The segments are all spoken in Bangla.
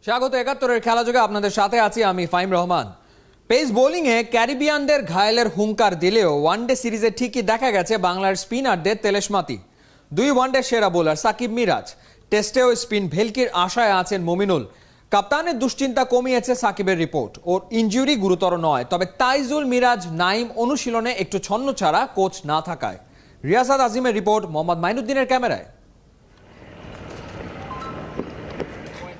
স্বাগত ৭১-এর খেলাযোগে আপনাদের সাথে আছি আমি ফাহিম রহমান। পেস বোলিংয়ে ক্যারিবিয়ানদের ঘায়েলের হুঙ্কার দিলেও ওয়ানডে সিরিজে ঠিকই দেখা গেছে বাংলার স্পিনারদের তেলেশমাতি। 2 ওয়ানডে সেরা বোলার সাকিব মিরাজ, টেস্টেও স্পিন ভেলকির আশায় আছেন মুমিনুল। কাপ্তানের দুশ্চিন্তা কমিয়েছে সাকিবের রিপোর্ট, ওর ইনজুরি গুরুতর নয়, তবে তাইজুল, মিরাজ, নাইম অনুশীলনে একটু ছন্ন ছাড়া কোচ না থাকায়। রিয়াসাত আজিমের রিপোর্ট মোহাম্মদ মাইনুদ্দিনের ক্যামেরায়।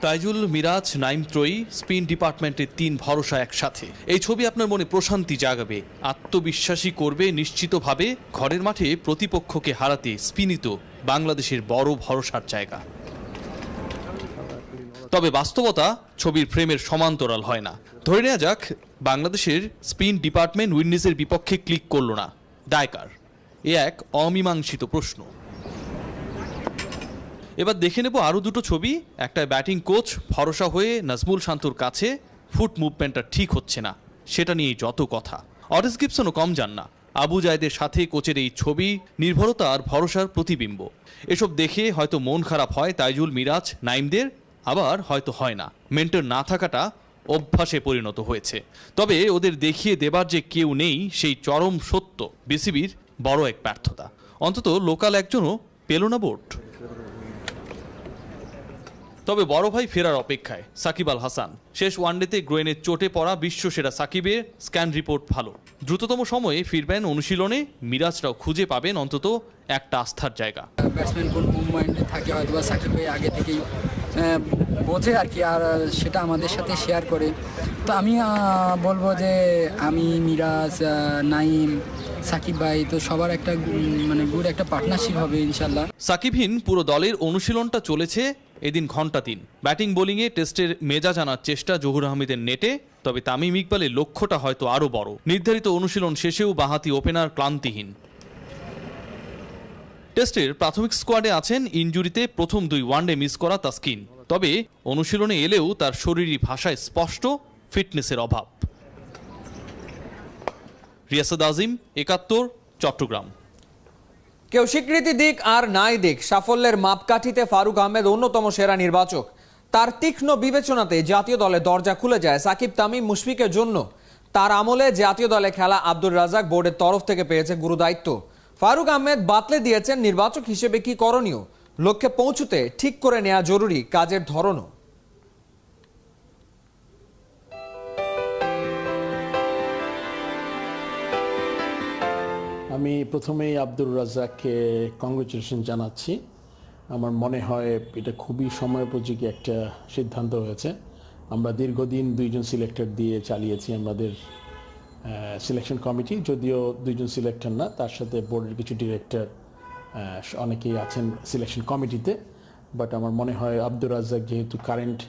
তাইজুল, মিরাজ, নাইম ত্রয়ী, স্পিন ডিপার্টমেন্টের 3 ভরসা একসাথে। এই ছবি আপনার মনে প্রশান্তি জাগাবে, আত্মবিশ্বাসী করবে নিশ্চিতভাবে। ঘরের মাঠে প্রতিপক্ষকে হারাতে স্পিনই তো বাংলাদেশের বড় ভরসার জায়গা। তবে বাস্তবতা ছবির ফ্রেমের সমান্তরাল হয় না। ধরে নেওয়া যাক বাংলাদেশের স্পিন ডিপার্টমেন্ট উইন্ডিজের বিপক্ষে ক্লিক করল না, দায় কার? এ এক অমীমাংসিত প্রশ্ন। এবার দেখে নেব আরও দুটো ছবি। একটা ব্যাটিং কোচ ভরসা হয়ে নাজমুল শান্তর কাছে ফুট মুভমেন্টটা ঠিক হচ্ছে না, সেটা নিয়েই যত কথা। অরিস গিবসনও কম যান না। আবু জায়েদের সাথে কোচের এই ছবি নির্ভরতা আর ভরসার প্রতিবিম্ব। এসব দেখে হয়তো মন খারাপ হয় তাইজুল, মিরাজ, নাইমদের, আবার হয়তো হয় না। মেন্টর না থাকাটা অভ্যাসে পরিণত হয়েছে। তবে ওদের দেখিয়ে দেবার যে কেউ নেই, সেই চরম সত্য বিসিবির বড় এক ব্যর্থতা। অন্তত লোকাল একজনও পেল না বোর্ড। তবে বড় ভাই ফেরার অপেক্ষায় সাকিব আল হাসান। শেষ ওয়ানডেতে গ্রোয়েনের চোটে পড়া বিশ্বসেরা সাকিবের স্ক্যান রিপোর্ট ভালো। দ্রুততম সময়ে ফিরবেন অনুশীলনে। মিরাজরাও খুঁজে পাবেন অন্তত একটা আস্থার জায়গা। ব্যাটসম্যান কোন মুভমেন্টে থাকে হয়তো বা সাকিব ভাই আগে থেকেই বোঝে আর কি, আর সেটা আমাদের সাথে শেয়ার করে। তো আমি বলবো যে আমি, মিরাজ, নাইম, সাকিব ভাই, তো সবার একটা গুড একটা পার্টনারশিপ হবে ইনশাল্লাহ। সাকিবহীন পুরো দলের অনুশীলনটা চলেছে এদিন ঘন্টা 3। ব্যাটিং বোলিংয়ে টেস্টের মেজাজ আনার চেষ্টা জহুর আহমেদের নেটে। তবে তামিম ইকবালের লক্ষ্যটা হয়তো আরও বড়। নির্ধারিত অনুশীলন শেষেও বাঁহাতি ওপেনার ক্লান্তিহীন। টেস্টের প্রাথমিক স্কোয়াডে আছেন ইনজুরিতে প্রথম 2 ওয়ানডে মিস করা তাসকিন। তবে অনুশীলনে এলেও তার শরীরী ভাষায় স্পষ্ট ফিটনেসের অভাব। রিয়াসাত আজিম, ৭১, চট্টগ্রাম। কেউ স্বীকৃতি দিক আর নাই দিক, সাফল্যের মাপকাঠিতে ফারুক আহমেদ অন্যতম সেরা নির্বাচক। তার তীক্ষ্ণ বিবেচনাতে জাতীয় দলে দরজা খুলে যায় সাকিব, তামিম, মুশফিকের জন্য। তার আমলে জাতীয় দলে খেলা আব্দুর রাজাক বোর্ডের তরফ থেকে পেয়েছে গুরুদায়িত্ব। ফারুক আহমেদ বাতলে দিয়েছেন নির্বাচক হিসেবে কি করণীয়। লক্ষ্যে পৌঁছতে ঠিক করে নেওয়া জরুরি কাজের ধরনও। আমি প্রথমেই আব্দুর রাজ্জাককে কংগ্রেচুলেশন জানাচ্ছি। আমার মনে হয় এটা খুবই সময়োপযোগী একটা সিদ্ধান্ত হয়েছে। আমরা দীর্ঘদিন 2 জন সিলেক্টর দিয়ে চালিয়েছি আমাদের সিলেকশন কমিটি। যদিও 2 জন সিলেক্টর না, তার সাথে বোর্ডের কিছু ডিরেক্টর অনেকেই আছেন সিলেকশন কমিটিতে। বাট আমার মনে হয় আব্দুর রাজ্জাক যেহেতু কারেন্ট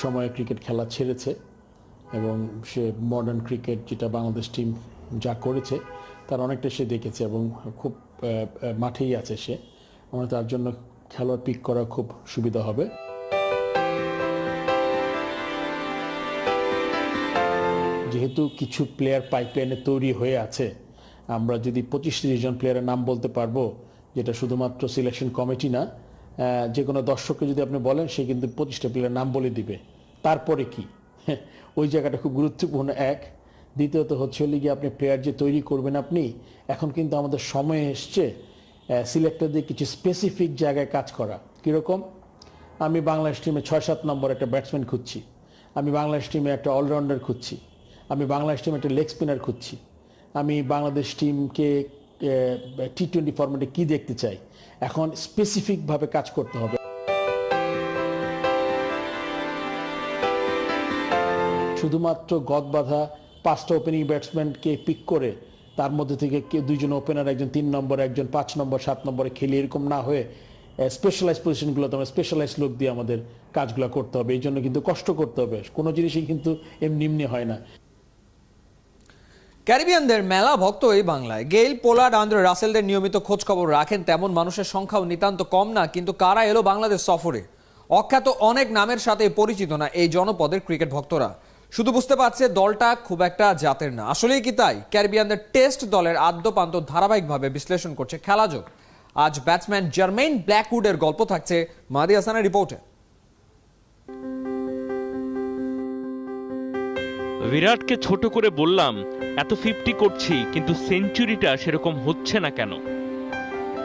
সময়ে ক্রিকেট খেলা ছেড়েছে এবং সে মডার্ন ক্রিকেট যেটা বাংলাদেশ টিম যা করেছে তার অনেকটা সে দেখেছে এবং খুব মাঠেই আছে সে। আমার তার জন্য খেলোয়াড় পিক করা খুব সুবিধা হবে। যেহেতু কিছু প্লেয়ার পাইপলাইনে তৈরি হয়ে আছে, আমরা যদি 25-30 জন প্লেয়ারের নাম বলতে পারবো, যেটা শুধুমাত্র সিলেকশন কমিটি না, যে কোনো দর্শককে যদি আপনি বলেন সে কিন্তু 25টা প্লেয়ারের নাম বলে দিবে। তারপরে কি ওই জায়গাটা খুব গুরুত্বপূর্ণ। এক, দ্বিতীয়ত হচ্ছে গিয়ে আপনি প্লেয়ার যে তৈরি করবেন আপনি, এখন কিন্তু আমাদের সময় এসছে সিলেক্টরদের কিছু স্পেসিফিক জায়গায় কাজ করা। কীরকম? আমি বাংলাদেশ টিমে 6-7 নম্বর একটা ব্যাটসম্যান খুঁজছি, আমি বাংলাদেশ টিমে একটা অলরাউন্ডার খুঁজছি, আমি বাংলাদেশ টিমে একটা লেগ স্পিনার খুঁজছি, আমি বাংলাদেশ টিমকে T20 ফরম্যাটে কি দেখতে চাই। এখন স্পেসিফিকভাবে কাজ করতে হবে। শুধুমাত্র গদ বাঁধা 5টা ওপেনিং ব্যাটসম্যানকে পিক করে তার মধ্যে থেকে 2 জন ওপেনার, একজন 3 নম্বর, একজন 5 নম্বর, 7 নম্বরে খেলি, এরকম না হয়ে স্পেশালাইজ পজিশনগুলোতে আমরা স্পেশালাইজ লোক দিয়ে আমাদের কাজগুলো করতে হবে। এই জন্য কিন্তু কষ্ট করতে হবে, কোনো জিনিসই কিন্তু এমনি হয় না। ক্যারিবিয়ানদের মেলা ভক্ত এই বাংলায়। গেইল, পোলার্ড, আন্দ্রে রাসেলদের নিয়মিত খোঁজ খবর রাখেন তেমন মানুষের সংখ্যাও নিতান্ত কম না। কিন্তু কারা এলো বাংলাদেশ সফরে? অখ্যাত অনেক নামের সাথে পরিচিত না এই জনপদের ক্রিকেট ভক্তরা। শুধু বুঝতে পারছে দলটা খুব একটা জাতের না। আসলেই কি তাই? ক্যারিবিয়ানদের টেস্ট দলের আদ্যপান্ত ধারাবাহিকভাবে বিশ্লেষণ করছে খেলাযোগ। আজ ব্যাটসম্যান জার্মেইন ব্ল্যাকউডের গল্প থাকছে মাহদি হাসানের রিপোর্টে। বিরাটকে ছোট করে বললাম, এত 50 করছি কিন্তু সেঞ্চুরিটা সেরকম হচ্ছে না কেন?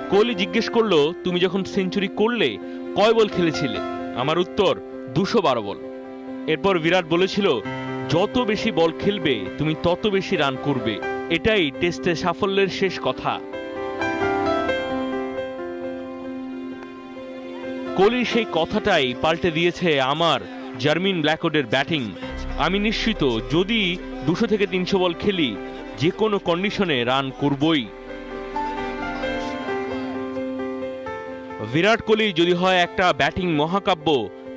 কোহলি জিজ্ঞেস করলো, তুমি যখন সেঞ্চুরি করলে কয় বল খেলেছিলে? আমার উত্তর 212 বল। এরপর বিরাট বলেছিল, যত বেশি বল খেলবে তুমি তত বেশি রান করবে, এটাই টেস্টে সাফল্যের শেষ কথা। কোহলির সেই কথাটাই পাল্টে দিয়েছে আমার জার্মিন ব্ল্যাকউডের ব্যাটিং। আমি নিশ্চিত যদি 200 থেকে 300 বল খেলি যে কোনো কন্ডিশনে রান করবই। বিরাট কোহলি যদি হয় একটা ব্যাটিং মহাকাব্য,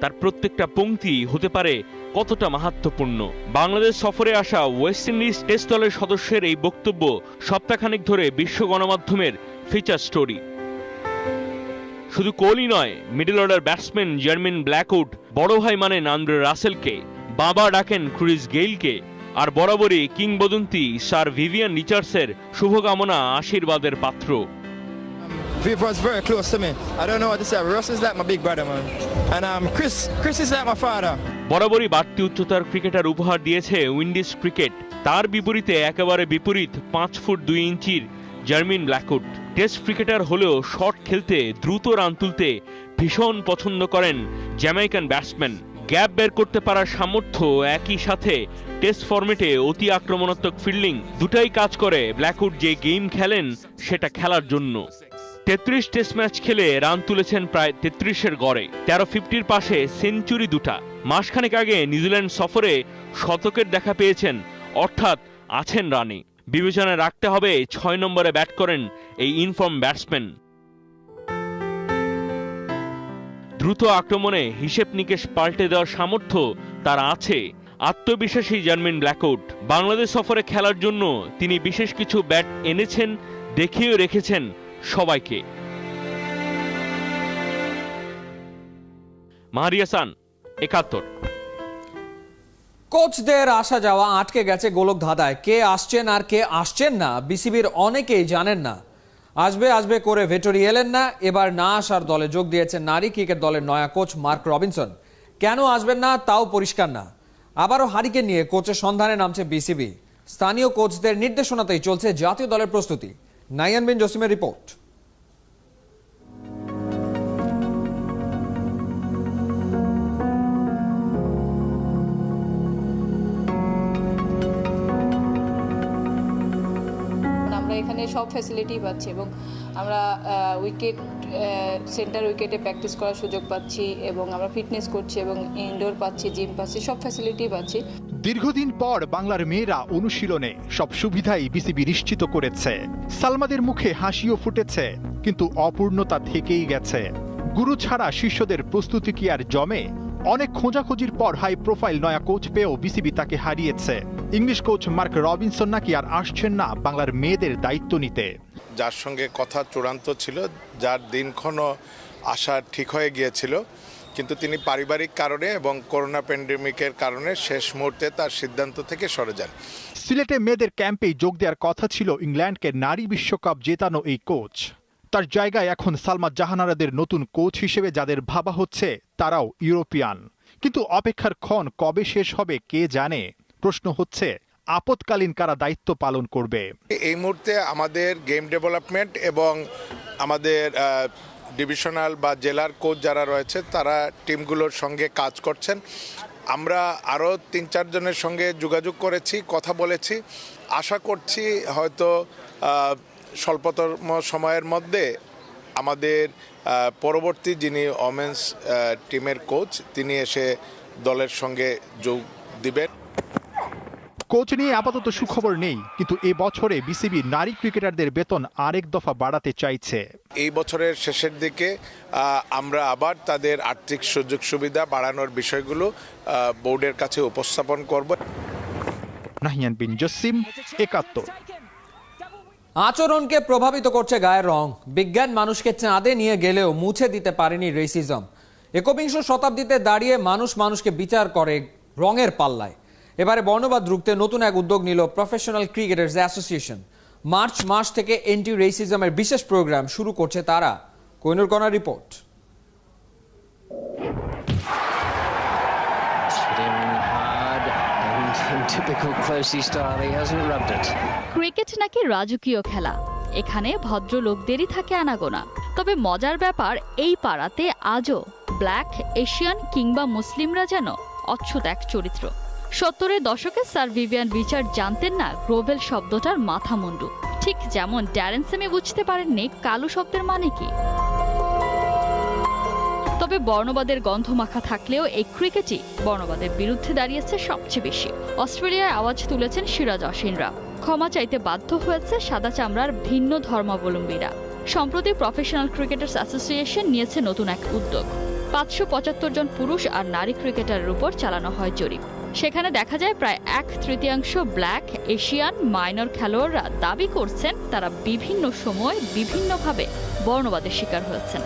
তার প্রত্যেকটা পংক্তি হতে পারে কতটা মাহাত্ম্যপূর্ণ। বাংলাদেশ সফরে আসা ওয়েস্ট ইন্ডিজ টেস্ট দলের সদস্যের এই বক্তব্য সপ্তাহখানেক ধরে বিশ্ব গণমাধ্যমের ফিচার স্টোরি। শুধু কোহলি নয়, মিডল অর্ডার ব্যাটসম্যান জার্মিন ব্ল্যাকউড বড় ভাই মানেন আন্দ্রে রাসেলকে, বাবা ডাকেন ক্রিস গেইলকে, আর বরাবরই কিংবদন্তি স্যার ভিভিয়ান রিচার্ডসের শুভকামনা আশীর্বাদের পাত্র। Viv was very close to me. I don't know what to say. Russ is like my big brother, man. And Chris is like my father. বরাবরই বাড়তি উচ্চতার ক্রিকেটার উপহার দিয়েছে উইন্ডিজ ক্রিকেট। তার বিপরীতে একেবারে বিপরীত 5 ফুট 2 ইঞ্চির জার্মিন ব্ল্যাকউড। টেস্ট ক্রিকেটার হলেও শট খেলতে, দ্রুত রান তুলতে ভীষণ পছন্দ করেন জ্যামাইকান ব্যাটসম্যান। গ্যাপ বের করতে পারার সামর্থ্য, একই সাথে টেস্ট ফরম্যাটে অতি আক্রমণাত্মক ফিল্ডিং, দুটাই কাজ করে ব্ল্যাকউড যে গেম খেলেন সেটা খেলার জন্য। 33 টেস্ট ম্যাচ খেলে রান তুলেছেন প্রায় 33-এর গড়ে, 1350-র পাশে সেঞ্চুরি 2টা। মাসখানেক আগে নিউজিল্যান্ড সফরে শতকের দেখা পেয়েছেন, অর্থাৎ আছেন রানে। বিবেচনায় রাখতে হবে 6 নম্বরে ব্যাট করেন এই ইনফর্ম ব্যাটসম্যান। দ্রুত আক্রমণে হিসেব নিকেশ পাল্টে দেওয়ার সামর্থ্য তার আছে। আত্মবিশ্বাসী জার্মিন ব্ল্যাকউড। বাংলাদেশ সফরে খেলার জন্য তিনি বিশেষ কিছু ব্যাট এনেছেন, দেখিয়েও রেখেছেন সবাইকে। মাহারি হাসান, 71। কোচদের আসা যাওয়া আটকে গেছে গোলক ধাঁধায়। কে আসছেন আর কে আসছেন না বিসিবির অনেকেই জানেন না। আসবে করে ভেটোরি এলেন না। এবার না আসার দলে যোগ দিয়েছেন নারী ক্রিকেট দলের নয়া কোচ মার্ক রবিনসন। কেন আসবেন না তাও পরিষ্কার না। আবারও হারিকেন নিয়ে কোচের সন্ধানে নামছে বিসিবি। স্থানীয় কোচদের নির্দেশনাতেই চলছে জাতীয় দলের প্রস্তুতি। নাইয়ান বিন জসিমের রিপোর্ট। এখানে সব ফ্যাসিলিটি পাচ্ছি এবং আমরা সেন্টার উইকেটে প্র্যাকটিস করার সুযোগ পাচ্ছি এবং আমরা ফিটনেস করছি এবং ইনডোর পাচ্ছি, জিম পাচ্ছি, সব ফ্যাসিলিটি পাচ্ছি। দীর্ঘদিন পর বাংলার মেয়েরা অনুশীলনে সব সুবিধাই বিসিবি নিশ্চিত করেছে। সালমাদের মুখে হাসিও ফুটেছে, কিন্তু অপূর্ণতা থেকেই গেছে। গুরু ছাড়া শিষ্যদের প্রস্তুতি কি আর জমে? অনেক খোঁজাখুঁজির পর হাই প্রোফাইল নয়া কোচ পেয়েও বিসিবি তাকে হারিয়েছে। ইংলিশ কোচ মার্ক রবিনসন নাকি আর আসছেন না বাংলার মেয়েদের দায়িত্ব নিতে। যার সঙ্গে কথা চূড়ান্ত ছিল, যার দিনক্ষণও আসা ঠিক হয়ে গিয়েছিল, কিন্তু তিনি পারিবারিক কারণে এবং করোনা প্যান্ডেমিকের কারণে শেষ মুহূর্তে তার সিদ্ধান্ত থেকে সরে যান। সিলেটে মেয়েদের ক্যাম্পেই যোগ দেওয়ার কথা ছিল ইংল্যান্ডকে নারী বিশ্বকাপ জেতানো এই কোচ। তার জায়গায় এখন সালমা জাহানারাদের নতুন কোচ হিসেবে যাদের ভাবা হচ্ছে তারাও ইউরোপিয়ান। কিন্তু অপেক্ষার ক্ষণ কবে শেষ হবে কে জানে। প্রশ্ন হচ্ছে আপৎকালীন কারা দায়িত্ব পালন করবে। এই মুহূর্তে আমাদের গেম ডেভেলপমেন্ট এবং আমাদের ডিভিশনাল বা জেলার কোচ যারা রয়েছে তারা টিমগুলোর সঙ্গে কাজ করছেন। আমরা আরও 3-4 জনের সঙ্গে যোগাযোগ করেছি, কথা বলেছি। আশা করছি হয়তো স্বল্পতম সময়ের মধ্যে আমাদের পরবর্তী যিনি ওমেন্স টিমের কোচ তিনি এসে দলের সঙ্গে যোগ দিবেন। কোচ নিয়ে আপাতত সুখবর নেই, কিন্তু এ বছরে বিসিবি নারী ক্রিকেটারদের বেতন আরেক দফা বাড়াতে চাইছে। এই বছরের শেষের দিকে আমরা আবার তাদের আর্থিক সুযোগ সুবিধা বাড়ানোর বিষয়গুলো বোর্ডের কাছে উপস্থাপন করব। নাহিয়ান বিন জসিম, 71। আচরণকে প্রভাবিত করছে গায়ের রং। বিজ্ঞান মানুষকে চাঁদে নিয়ে গেলেও মুছে দিতে পারেনি রেসিজম। 21শ শতাব্দীতে দাঁড়িয়ে মানুষকে বিচার করে রঙের পাল্লায়। এবারে বর্ণবাদ রুখতে নতুন এক উদ্যোগ নিল প্রফেশনাল ক্রিকেটার্স অ্যাসোসিয়েশন। মার্চ মাস থেকে এন্টি রেসিজমের বিশেষ প্রোগ্রাম শুরু করছে তারা। কোহিনুর কণার report. In typical Closey style, he hasn't rubbed it. Cricket নাকি রাজকীয় খেলা, এখানে ভদ্রলোকদেরই থাকে আনাগোনা। তবে মজার ব্যাপার, এই পাড়াতে আজও ব্ল্যাক, এশিয়ান কিংবা মুসলিমরা যেন অচ্ছুত এক চরিত্র। 70-এর দশকে স্যার ভিভিয়ান রিচার্ড জানতেন না গ্লোবেল শব্দটার মাথা মুন্ডু, ঠিক যেমন ড্যারেন স্যামি বুঝতে পারেননি কালো শব্দের মানে কি। তবে বর্ণবাদের গন্ধমাখা থাকলেও এই ক্রিকেটই বর্ণবাদের বিরুদ্ধে দাঁড়িয়েছে সবচেয়ে বেশি। অস্ট্রেলিয়ায় আওয়াজ তুলেছেন সিরাজ অশ্বিনরা, ক্ষমা চাইতে বাধ্য হয়েছে সাদা চামড়ার ভিন্ন ধর্মাবলম্বীরা। সম্প্রতি প্রফেশনাল ক্রিকেটার্স অ্যাসোসিয়েশন নিয়েছে নতুন এক উদ্যোগ। 575 জন পুরুষ আর নারী ক্রিকেটারের উপর চালানো হয় জরিপ। সেখানে দেখা যায় প্রায় 1/3 ব্ল্যাক, এশিয়ান, মাইনর খেলোয়াড়রা দাবি করছেন তারা বিভিন্ন সময় বিভিন্নভাবে বর্ণবাদের শিকার হয়েছেন।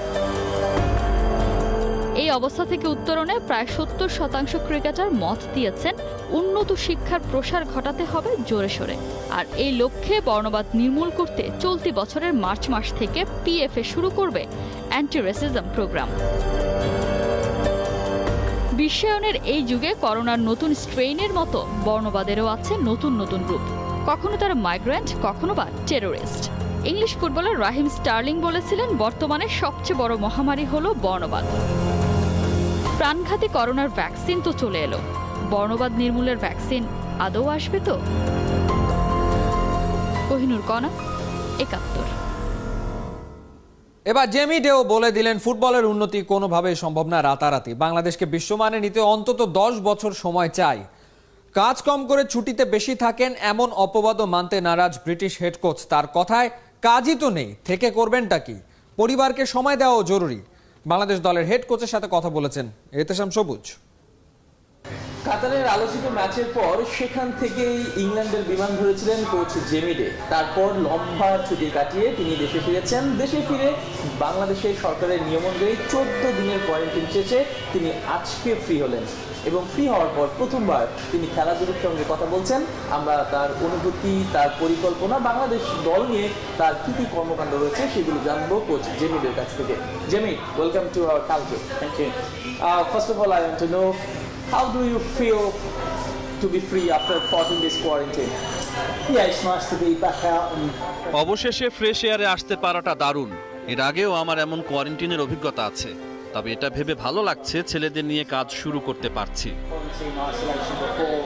এই অবস্থা থেকে উত্তরণে প্রায় 70% ক্রিকেটার মত দিয়েছেন উন্নত শিক্ষার প্রসার ঘটাতে হবে জোরে সোরে। আর এই লক্ষ্যে বর্ণবাদ নির্মূল করতে চলতি বছরের মার্চ মাস থেকে পিএফএ শুরু করবে অ্যান্টি রেসিজম প্রোগ্রাম। বিশ্বায়নের এই যুগে করোনার নতুন স্ট্রেইনের মতো বর্ণবাদেরও আছে নতুন নতুন রূপ। কখনো তারা মাইগ্রেন্ট, কখনো বা terrorist. English footballer Raheem Sterling বলেছিলেন, বর্তমানে সবচেয়ে বড় মহামারী হলো বর্ণবাদ। প্রাণঘাতী করোনার ভ্যাকসিন তো চলে এলো, বর্ণবাদ নির্মূলের ভ্যাকসিন আদৌ আসবে তো? কোহিনুর কণা, ৭১। এবার জেমি ডেও বলে দিলেন ফুটবলের উন্নতি কোনোভাবেই সম্ভব না রাতারাতি। বাংলাদেশকে বিশ্বমানে নিতে অন্তত 10 বছর সময় চাই। কাজ কম করে ছুটিতে বেশি থাকেন এমন অপবাদও মানতে নারাজ ব্রিটিশ হেড কোচ। তার কথায় কাজই তো নেই, থেকে করবেনটা কি? পরিবারকে সময় দেওয়াও জরুরি। বাংলাদেশ দলের হেড কোচের সাথে কথা বলেছেন এহতেশাম সবুজ। কাতারের আলোচিত ম্যাচের পর সেখান থেকেই ইংল্যান্ডের বিমান ধরেছিলেন কোচ জেমি ডে। তারপর লম্বা ছুটি কাটিয়ে তিনি দেশে ফিরেছেন। দেশে ফিরে বাংলাদেশের সরকারের নিয়ম অনুযায়ী 14 দিনের কোয়ারেন্টাইন শেষে তিনি আজকে ফ্রি হলেন এবং ফ্রি হওয়ার পর প্রথমবার তিনি খেলাধুলার সঙ্গে কথা বলছেন। আমরা তার অনুভূতি, তার পরিকল্পনা, বাংলাদেশ দল নিয়ে তার কি কি কর্মকাণ্ড রয়েছে সেগুলো জানবো কোচ জেমি ডের কাছ থেকে। Jamie, welcome to our culture. Thank you. First of all, I want to know, how do you feel to be free after 14 days quarantine? Yeah, it's nice to be back out and অবশেষে ফ্রেশ এয়ারে আসতে পারাটা দারুণ। এর আগেও আমার এমন কোয়ারেন্টাইনের অভিজ্ঞতা আছে, তবে এটা ভেবে ভালো লাগছে ছেলেদের নিয়ে কাজ শুরু করতে পারছি। quarantine isolation before.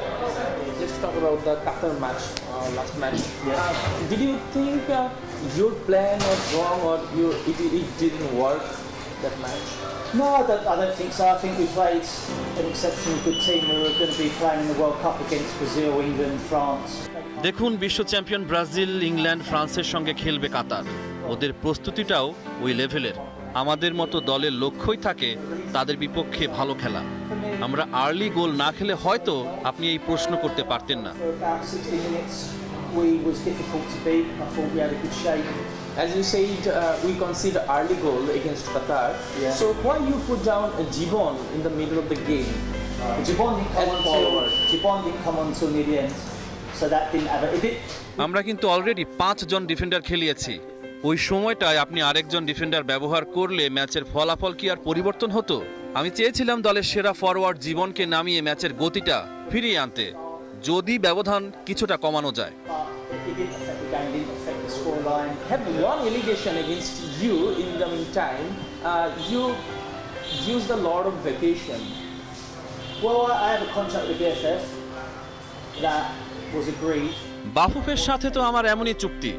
Let's talk about the Qatar match, last match. Did you think your plan was wrong or it didn't work that match? No, I don't think so. I think we played an exceptionally good team. We were going to be playing in the World Cup against Brazil, England, France. দেখুন, বিশ্ব চ্যাম্পিয়ন ব্রাজিল, ইংল্যান্ড, ফ্রান্সের সঙ্গে খেলবে কাতার। ওদের প্রস্তুতিটাও ওই লেভেলের। আমাদের মতো দলের লক্ষ্যই থাকে তাদের বিপক্ষে ভালো খেলা। আমরা আর্লি গোল না খেলে হয়তো আপনি এই প্রশ্ন করতে পারতেন না। For about 60 minutes, we was difficult to beat. I thought we had a good shape. As you said, we conceded early goal against Qatar. Yeah. So why you put down Jibon in the middle of the game? Jibon didn't come on till near the end, so that didn't have it. আমরা কিন্তু অলরেডি 5 জন ডিফেন্ডার খেলিয়েছি। ওই সময়টায় আপনি আরেকজন ডিফেন্ডার ব্যবহার করলে ম্যাচের ফলাফল কি আর পরিবর্তন হতো? আমি চেয়েছিলাম দলের সেরা ফরওয়ার্ড জীবনকে নামিয়ে ম্যাচের গতিটা ফিরিয়ে আনতে, যদি ব্যবধান কিছুটা কমানো যায়। It didn't affect the game, didn't affect the scoreline. Have one allegation against you in the meantime. You used a lot of vacation. Well, I have a contract with the BFF that was agreed. বাফুফের সাথে তো আমার এমনই চুক্তি,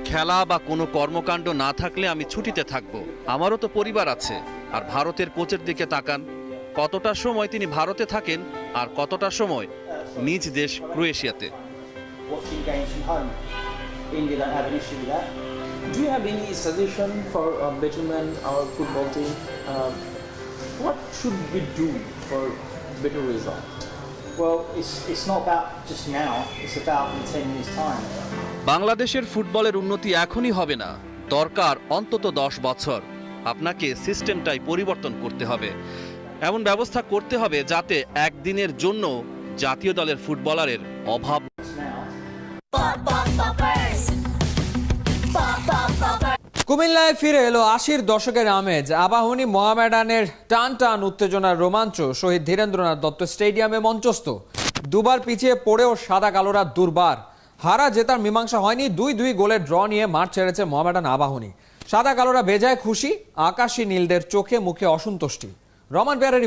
খেলা বা কোনো কর্মকাণ্ড না থাকলে আমি ছুটিতে থাকব। আমারও তো পরিবার আছে। আর ভারতের কোচের দিকে তাকান, কতটা সময় তিনি ভারতে থাকেন আর কতটা সময় নিজ দেশ ক্রোয়েশিয়াতে। Watching games from home. India don't have an issue with that. Do you have any suggestion for betterment our football team? What should we do for better result? Well, it's not about just now. It's about in 10 years' time. বাংলাদেশের ফুটবলের উন্নতি এখনই হবে না, দরকার অন্তত 10 বছর। আপনাকে সিস্টেমটাই পরিবর্তন করতে হবে, এমন ব্যবস্থা করতে হবে যাতে একদিনের জন্য জাতীয় দলের ফুটবলারের অভাব। কুমিল্লায় ফিরে এলো 80-র দশকের আমেজ। আবাহনী মোহামেডানের টান টান উত্তেজনার রোমাঞ্চ শহীদ ধীরেন্দ্রনাথ দত্ত স্টেডিয়ামে মঞ্চস্থ। দুবার পিছিয়ে পড়েও সাদা কালোরা দুর্বার। হারা জেতার মীমাংসা হয়নি, 2-2 গোলের ড্র নিয়ে মাঠ ছেড়েছে মোহামেডান আবাহনী। সাদা কালোরা বেজায় খুশি, আকাশী নীলদের চোখে মুখে অসন্তুষ্টি। রহমান বিহারের